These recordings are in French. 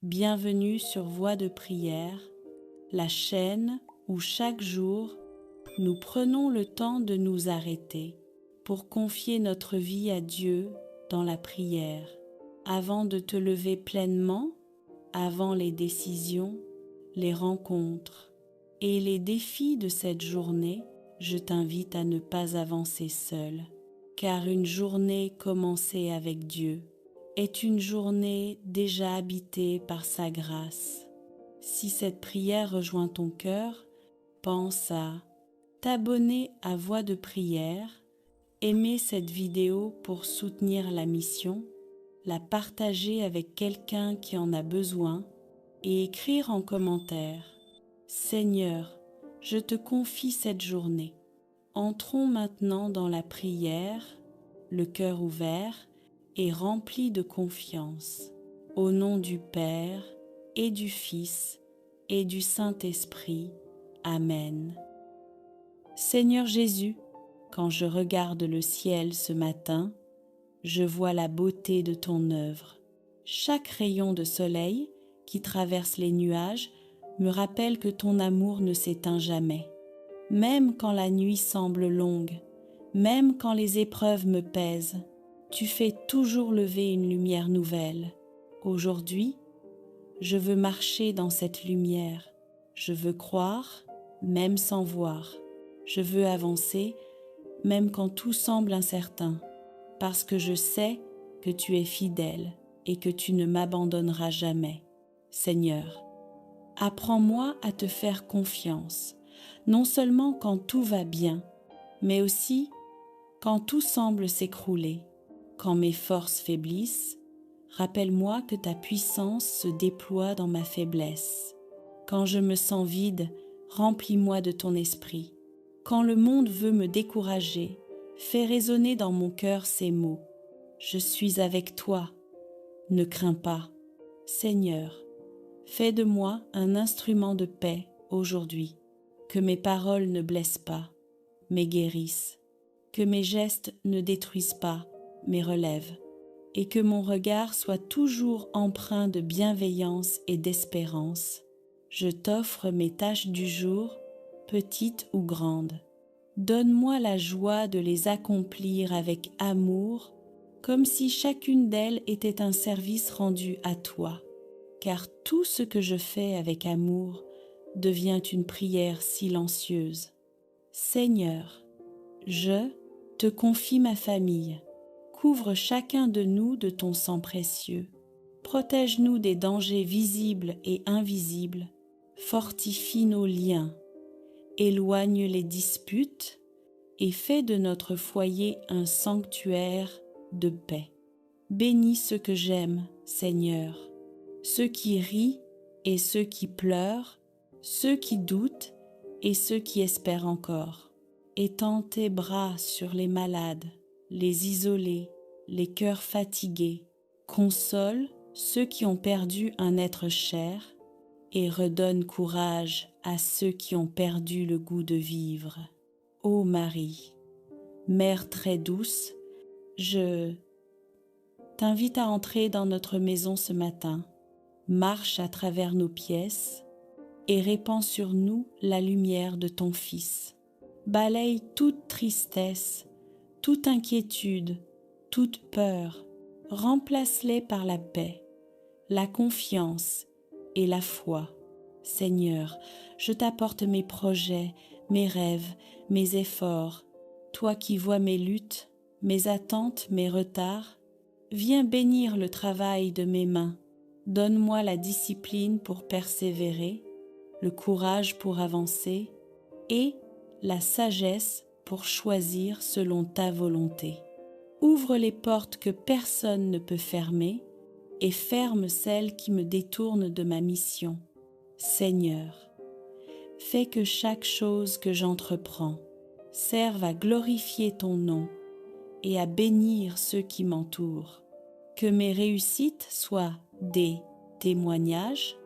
Bienvenue sur Voix de prière, la chaîne où chaque jour nous prenons le temps de nous arrêter pour confier notre vie à Dieu dans la prière. Avant de te lever pleinement, avant les décisions, les rencontres et les défis de cette journée, je t'invite à ne pas avancer seul, car une journée commencée avec Dieu est une journée déjà habitée par sa grâce. Si cette prière rejoint ton cœur, pense à t'abonner à Voix de prière, aimer cette vidéo pour soutenir la mission, la partager avec quelqu'un qui en a besoin et écrire en commentaire « Seigneur, je te confie cette journée ». Entrons maintenant dans la prière, le cœur ouvert et rempli de confiance, au nom du Père et du Fils et du Saint-Esprit. Amen. Seigneur Jésus, quand je regarde le ciel ce matin, je vois la beauté de ton œuvre. Chaque rayon de soleil qui traverse les nuages me rappelle que ton amour ne s'éteint jamais. Même quand la nuit semble longue, même quand les épreuves me pèsent, tu fais toujours lever une lumière nouvelle. Aujourd'hui, je veux marcher dans cette lumière. Je veux croire, même sans voir. Je veux avancer, même quand tout semble incertain, parce que je sais que tu es fidèle et que tu ne m'abandonneras jamais. Seigneur, apprends-moi à te faire confiance, non seulement quand tout va bien, mais aussi quand tout semble s'écrouler. Quand mes forces faiblissent, rappelle-moi que ta puissance se déploie dans ma faiblesse. Quand je me sens vide, remplis-moi de ton esprit. Quand le monde veut me décourager, fais résonner dans mon cœur ces mots. Je suis avec toi, ne crains pas. Seigneur, fais de moi un instrument de paix aujourd'hui, que mes paroles ne blessent pas, mais guérissent, que mes gestes ne détruisent pas, mais relèvent, et que mon regard soit toujours empreint de bienveillance et d'espérance. Je t'offre mes tâches du jour, petites ou grandes. Donne-moi la joie de les accomplir avec amour, comme si chacune d'elles était un service rendu à toi, car tout ce que je fais avec amour devient une prière silencieuse. Seigneur, je te confie ma famille. Couvre chacun de nous de ton sang précieux. Protège-nous des dangers visibles et invisibles. Fortifie nos liens. Éloigne les disputes et fais de notre foyer un sanctuaire de paix. Bénis ceux que j'aime, Seigneur, ceux qui rient et ceux qui pleurent, ceux qui doutent et ceux qui espèrent encore. Étends tes bras sur les malades, les isolés, les cœurs fatigués. Console ceux qui ont perdu un être cher et redonne courage à ceux qui ont perdu le goût de vivre. Ô Marie, Mère très douce, je t'invite à entrer dans notre maison ce matin. Marche à travers nos pièces et répands sur nous la lumière de ton Fils. Balaye toute tristesse, toute inquiétude, toute peur. Remplace-les par la paix, la confiance et la foi. Seigneur, je t'apporte mes projets, mes rêves, mes efforts. Toi qui vois mes luttes, mes attentes, mes retards, viens bénir le travail de mes mains. Donne-moi la discipline pour persévérer, le courage pour avancer et la sagesse pour choisir selon ta volonté. Ouvre les portes que personne ne peut fermer et ferme celles qui me détournent de ma mission. Seigneur, fais que chaque chose que j'entreprends serve à glorifier ton nom et à bénir ceux qui m'entourent. Que mes réussites soient des témoignages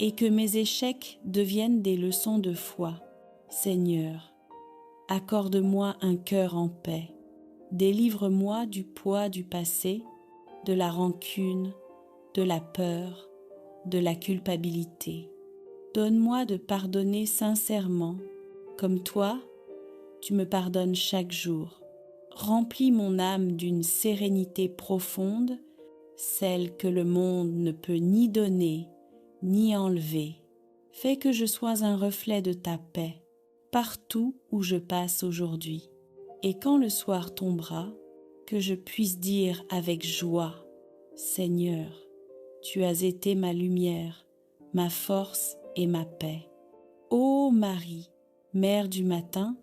et que mes échecs deviennent des leçons de foi. Seigneur, accorde-moi un cœur en paix. Délivre-moi du poids du passé, de la rancune, de la peur, de la culpabilité. Donne-moi de pardonner sincèrement, comme toi, tu me pardonnes chaque jour. Remplis mon âme d'une sérénité profonde, celle que le monde ne peut ni donner ni enlever. Fais que je sois un reflet de ta paix partout où je passe aujourd'hui. Et quand le soir tombera, que je puisse dire avec joie, Seigneur, tu as été ma lumière, ma force et ma paix. Ô Marie, Mère du matin,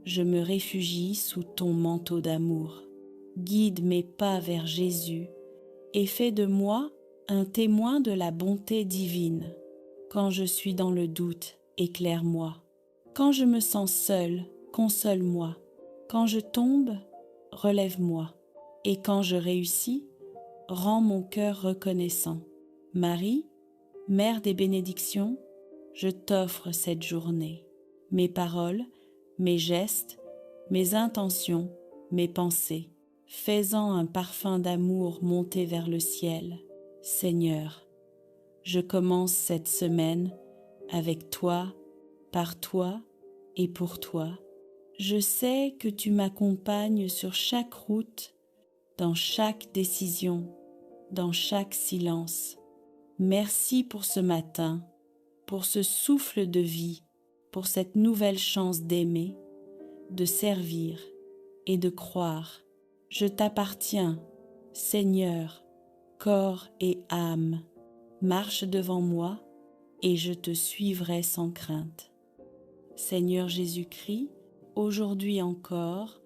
je me réfugie sous ton manteau d'amour. Guide mes pas vers Jésus et fais de moi un témoin de la bonté divine. Quand je suis dans le doute, éclaire-moi. Quand je me sens seule, console-moi. Quand je tombe, relève-moi. Et quand je réussis, rends mon cœur reconnaissant. Marie, Mère des bénédictions, je t'offre cette journée. Mes paroles, mes gestes, mes intentions, mes pensées, fais-en un parfum d'amour monter vers le ciel. Seigneur, je commence cette semaine avec toi, par toi et pour toi. Je sais que tu m'accompagnes sur chaque route, dans chaque décision, dans chaque silence. Merci pour ce matin, pour ce souffle de vie, pour cette nouvelle chance d'aimer, de servir et de croire. Je t'appartiens, Seigneur, corps et âme. Marche devant moi et je te suivrai sans crainte. Seigneur Jésus-Christ, aujourd'hui encore,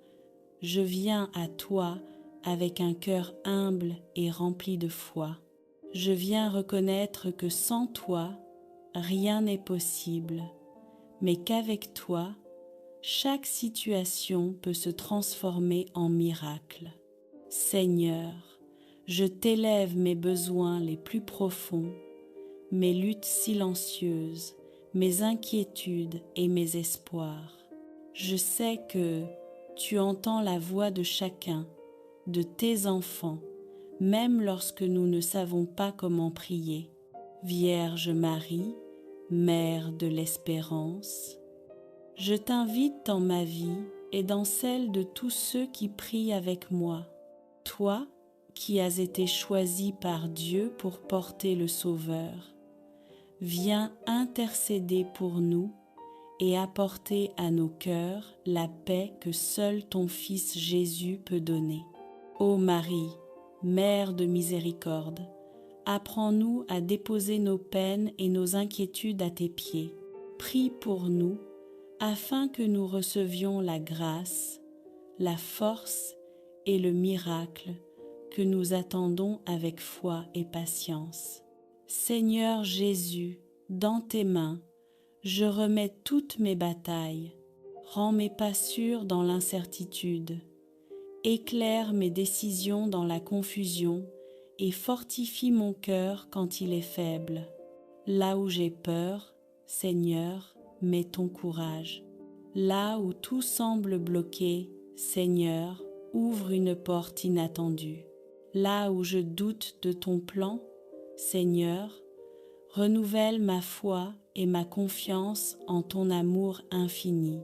je viens à toi avec un cœur humble et rempli de foi. Je viens reconnaître que sans toi, rien n'est possible, mais qu'avec toi, chaque situation peut se transformer en miracle. Seigneur, je t'élève mes besoins les plus profonds, mes luttes silencieuses, mes inquiétudes et mes espoirs. Je sais que tu entends la voix de chacun, de tes enfants, même lorsque nous ne savons pas comment prier. Vierge Marie, Mère de l'espérance, je t'invite dans ma vie et dans celle de tous ceux qui prient avec moi. Toi qui as été choisi par Dieu pour porter le Sauveur, viens intercéder pour nous et apporter à nos cœurs la paix que seul ton Fils Jésus peut donner. Ô Marie, Mère de miséricorde, apprends-nous à déposer nos peines et nos inquiétudes à tes pieds. Prie pour nous, afin que nous recevions la grâce, la force et le miracle que nous attendons avec foi et patience. Seigneur Jésus, dans tes mains, je remets toutes mes batailles, rends mes pas sûrs dans l'incertitude, éclaire mes décisions dans la confusion et fortifie mon cœur quand il est faible. Là où j'ai peur, Seigneur, mets ton courage. Là où tout semble bloqué, Seigneur, ouvre une porte inattendue. Là où je doute de ton plan, Seigneur, renouvelle ma foi et ma confiance en ton amour infini.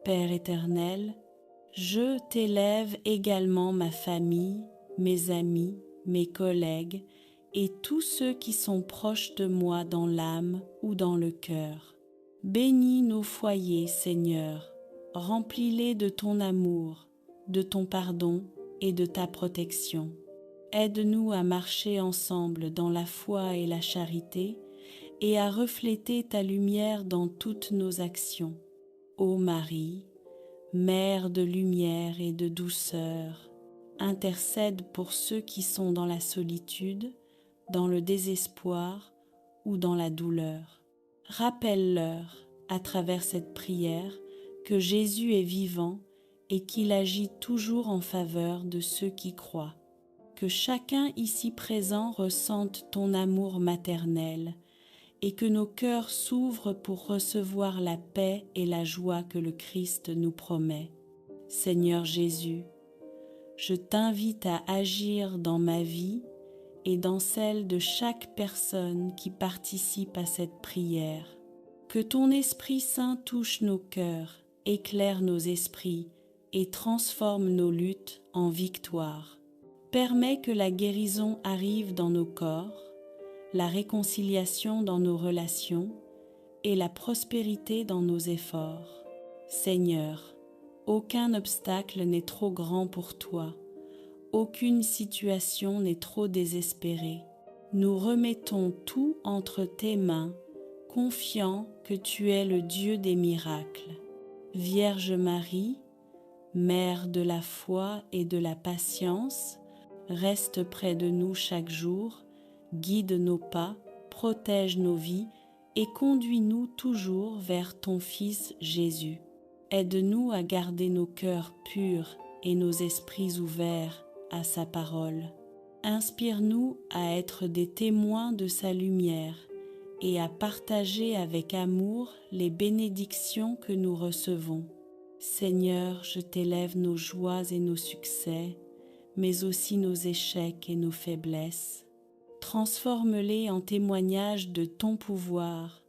Père éternel, je t'élève également ma famille, mes amis, mes collègues et tous ceux qui sont proches de moi dans l'âme ou dans le cœur. Bénis nos foyers, Seigneur, remplis-les de ton amour, de ton pardon et de ta protection. Aide-nous à marcher ensemble dans la foi et la charité et à refléter ta lumière dans toutes nos actions. Ô Marie, Mère de lumière et de douceur, intercède pour ceux qui sont dans la solitude, dans le désespoir ou dans la douleur. Rappelle-leur, à travers cette prière, que Jésus est vivant et qu'il agit toujours en faveur de ceux qui croient. Que chacun ici présent ressente ton amour maternel et que nos cœurs s'ouvrent pour recevoir la paix et la joie que le Christ nous promet. Seigneur Jésus, je t'invite à agir dans ma vie et dans celle de chaque personne qui participe à cette prière. Que ton Esprit Saint touche nos cœurs, éclaire nos esprits et transforme nos luttes en victoire. Permets que la guérison arrive dans nos corps, la réconciliation dans nos relations et la prospérité dans nos efforts. Seigneur, aucun obstacle n'est trop grand pour toi, aucune situation n'est trop désespérée. Nous remettons tout entre tes mains, confiants que tu es le Dieu des miracles. Vierge Marie, Mère de la foi et de la patience, reste près de nous chaque jour, guide nos pas, protège nos vies et conduis-nous toujours vers ton Fils Jésus. Aide-nous à garder nos cœurs purs et nos esprits ouverts à sa parole. Inspire-nous à être des témoins de sa lumière et à partager avec amour les bénédictions que nous recevons. Seigneur, je t'élève nos joies et nos succès, mais aussi nos échecs et nos faiblesses. Transforme-les en témoignage de ton pouvoir,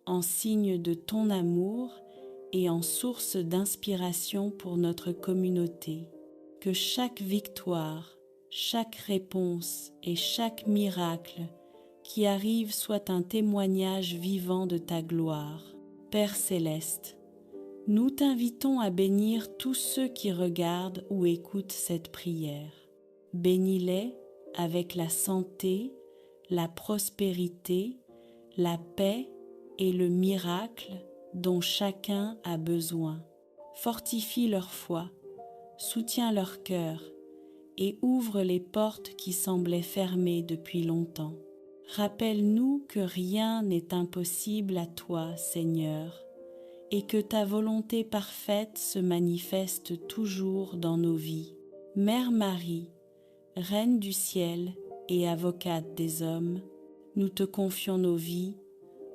en signe de ton amour et en source d'inspiration pour notre communauté. Que chaque victoire, chaque réponse et chaque miracle qui arrive soit un témoignage vivant de ta gloire. Père céleste, nous t'invitons à bénir tous ceux qui regardent ou écoutent cette prière. Bénis-les avec la santé, la prospérité, la paix et le miracle dont chacun a besoin. Fortifie leur foi, soutiens leur cœur et ouvre les portes qui semblaient fermées depuis longtemps. Rappelle-nous que rien n'est impossible à toi, Seigneur, et que ta volonté parfaite se manifeste toujours dans nos vies. Mère Marie, Reine du ciel et avocate des hommes, nous te confions nos vies,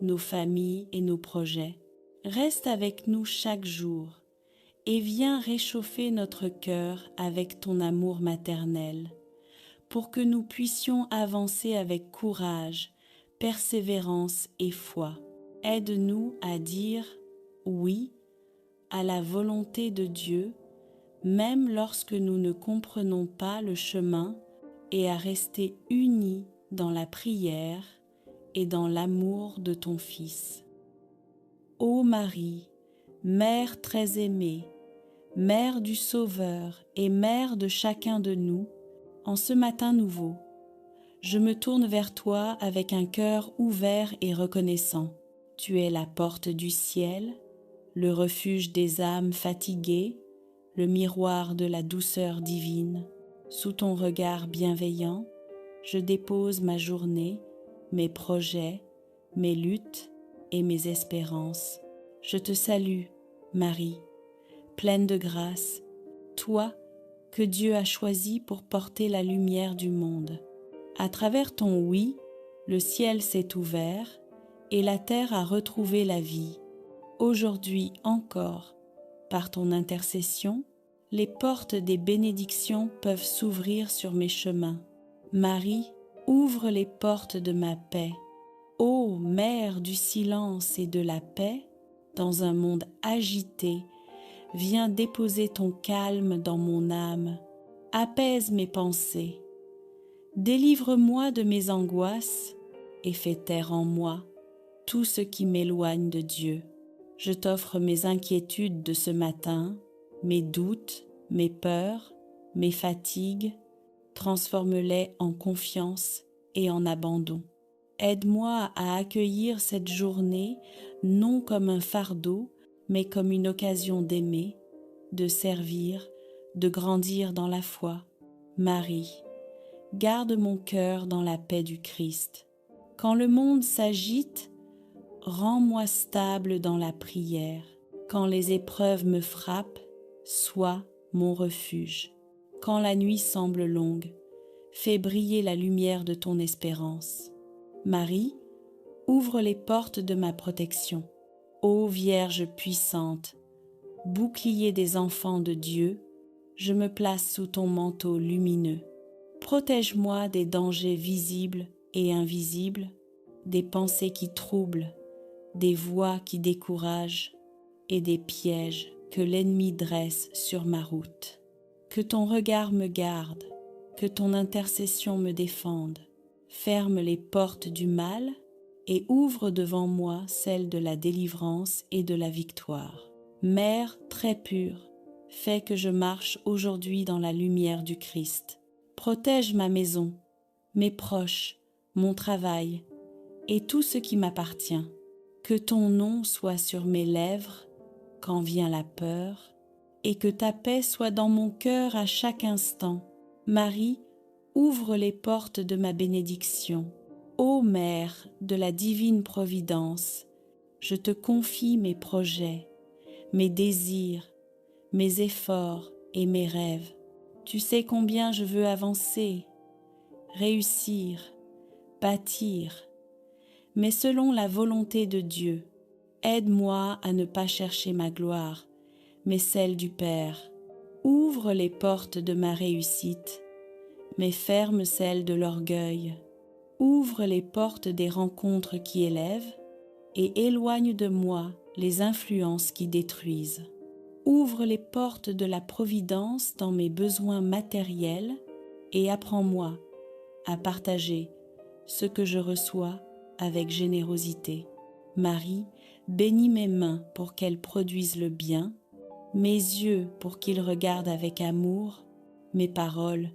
nos familles et nos projets. Reste avec nous chaque jour et viens réchauffer notre cœur avec ton amour maternel, pour que nous puissions avancer avec courage, persévérance et foi. Aide-nous à dire oui à la volonté de Dieu, même lorsque nous ne comprenons pas le chemin, et à rester unis dans la prière et dans l'amour de ton Fils. Ô Marie, Mère très aimée, Mère du Sauveur et Mère de chacun de nous, en ce matin nouveau, je me tourne vers toi avec un cœur ouvert et reconnaissant. Tu es la porte du ciel, le refuge des âmes fatiguées, le miroir de la douceur divine. Sous ton regard bienveillant, je dépose ma journée, mes projets, mes luttes et mes espérances. Je te salue, Marie, pleine de grâce, toi que Dieu a choisi pour porter la lumière du monde. À travers ton oui, le ciel s'est ouvert et la terre a retrouvé la vie. Aujourd'hui encore, par ton intercession, les portes des bénédictions peuvent s'ouvrir sur mes chemins. Marie, ouvre les portes de ma paix. Ô Mère du silence et de la paix, dans un monde agité, viens déposer ton calme dans mon âme, apaise mes pensées. Délivre-moi de mes angoisses et fais taire en moi tout ce qui m'éloigne de Dieu. Je t'offre mes inquiétudes de ce matin, mes doutes, mes peurs, mes fatigues, transforme-les en confiance et en abandon. Aide-moi à accueillir cette journée non comme un fardeau, mais comme une occasion d'aimer, de servir, de grandir dans la foi. Marie, garde mon cœur dans la paix du Christ. Quand le monde s'agite, rends-moi stable dans la prière. Quand les épreuves me frappent, sois mon refuge. Quand la nuit semble longue, fais briller la lumière de ton espérance. Marie, ouvre les portes de ma protection. Ô Vierge puissante, bouclier des enfants de Dieu, je me place sous ton manteau lumineux. Protège-moi des dangers visibles et invisibles, des pensées qui troublent, des voix qui découragent et des pièges que l'ennemi dresse sur ma route. Que ton regard me garde, que ton intercession me défende. Ferme les portes du mal et ouvre devant moi celles de la délivrance et de la victoire. Mère très pure, fais que je marche aujourd'hui dans la lumière du Christ. Protège ma maison, mes proches, mon travail et tout ce qui m'appartient. Que ton nom soit sur mes lèvres quand vient la peur, et que ta paix soit dans mon cœur à chaque instant. Marie, ouvre les portes de ma bénédiction. Ô Mère de la divine providence, je te confie mes projets, mes désirs, mes efforts et mes rêves. Tu sais combien je veux avancer, réussir, bâtir, mais selon la volonté de Dieu. Aide-moi à ne pas chercher ma gloire, mais celle du Père. Ouvre les portes de ma réussite, mais ferme celles de l'orgueil. Ouvre les portes des rencontres qui élèvent et éloigne de moi les influences qui détruisent. Ouvre les portes de la providence dans mes besoins matériels et apprends-moi à partager ce que je reçois avec générosité. Marie, bénis mes mains pour qu'elles produisent le bien, mes yeux pour qu'ils regardent avec amour, mes paroles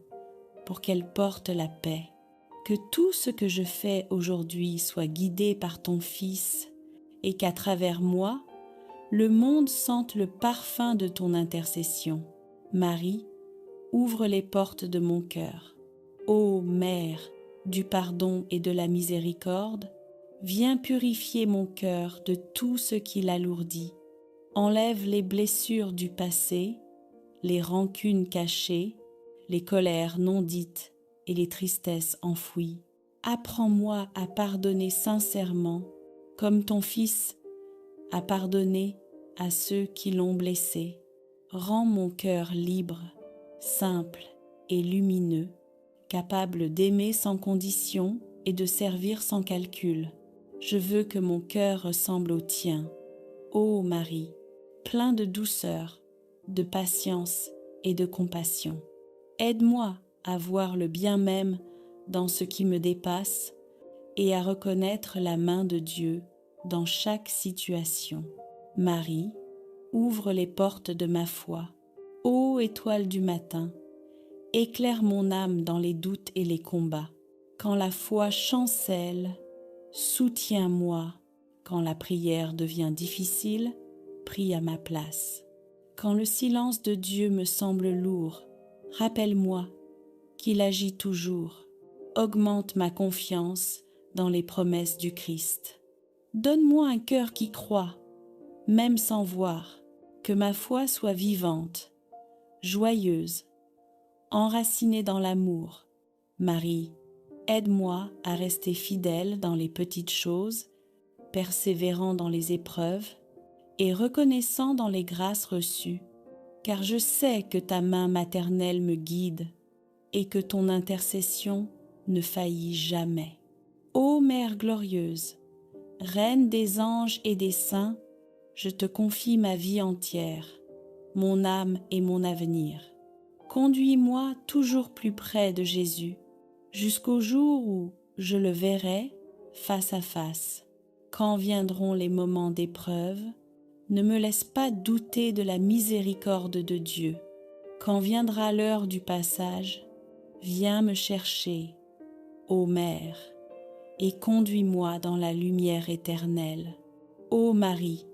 pour qu'elles portent la paix. Que tout ce que je fais aujourd'hui soit guidé par ton Fils et qu'à travers moi, le monde sente le parfum de ton intercession. Marie, ouvre les portes de mon cœur. Ô Mère du pardon et de la miséricorde, viens purifier mon cœur de tout ce qui l'alourdit. Enlève les blessures du passé, les rancunes cachées, les colères non dites et les tristesses enfouies. Apprends-moi à pardonner sincèrement, comme ton Fils a pardonné à ceux qui l'ont blessé. Rends mon cœur libre, simple et lumineux, capable d'aimer sans condition et de servir sans calcul. Je veux que mon cœur ressemble au tien, ô Marie, plein de douceur, de patience et de compassion. Aide-moi à voir le bien même dans ce qui me dépasse et à reconnaître la main de Dieu dans chaque situation. Marie, ouvre les portes de ma foi. Ô étoile du matin, éclaire mon âme dans les doutes et les combats. Quand la foi chancelle, soutiens-moi. Quand la prière devient difficile, prie à ma place. Quand le silence de Dieu me semble lourd, rappelle-moi qu'il agit toujours. Augmente ma confiance dans les promesses du Christ. Donne-moi un cœur qui croit, même sans voir, que ma foi soit vivante, joyeuse, enracinée dans l'amour. Marie, aide-moi à rester fidèle dans les petites choses, persévérant dans les épreuves et reconnaissant dans les grâces reçues, car je sais que ta main maternelle me guide et que ton intercession ne faillit jamais. Ô Mère glorieuse, Reine des anges et des saints, je te confie ma vie entière, mon âme et mon avenir. Conduis-moi toujours plus près de Jésus, jusqu'au jour où je le verrai face à face. Quand viendront les moments d'épreuve, ne me laisse pas douter de la miséricorde de Dieu. Quand viendra l'heure du passage, viens me chercher, ô Mère, et conduis-moi dans la lumière éternelle. Ô Marie,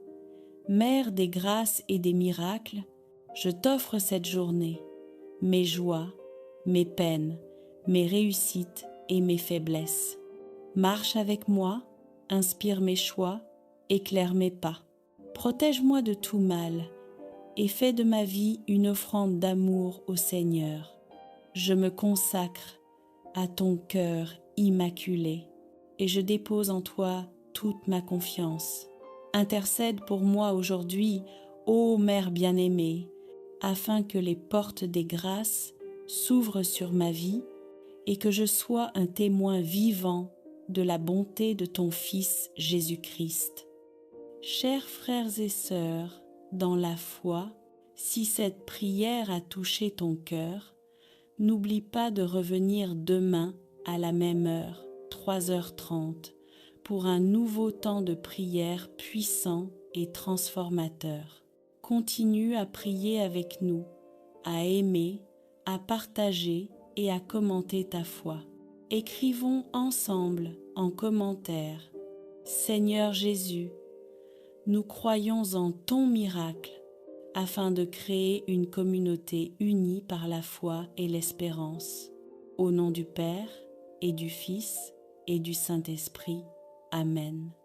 Mère des grâces et des miracles, je t'offre cette journée, mes joies, mes peines, mes réussites et mes faiblesses. Marche avec moi, inspire mes choix, éclaire mes pas. Protège-moi de tout mal et fais de ma vie une offrande d'amour au Seigneur. Je me consacre à ton cœur immaculé et je dépose en toi toute ma confiance. Intercède pour moi aujourd'hui, ô Mère bien-aimée, afin que les portes des grâces s'ouvrent sur ma vie et que je sois un témoin vivant de la bonté de ton Fils Jésus-Christ. Chers frères et sœurs, dans la foi, si cette prière a touché ton cœur, n'oublie pas de revenir demain à la même heure, 3h30, pour un nouveau temps de prière puissant et transformateur. Continue à prier avec nous, à aimer, à partager et à commenter ta foi. Écrivons ensemble en commentaire: Seigneur Jésus, nous croyons en ton miracle, afin de créer une communauté unie par la foi et l'espérance. Au nom du Père et du Fils et du Saint-Esprit. Amen.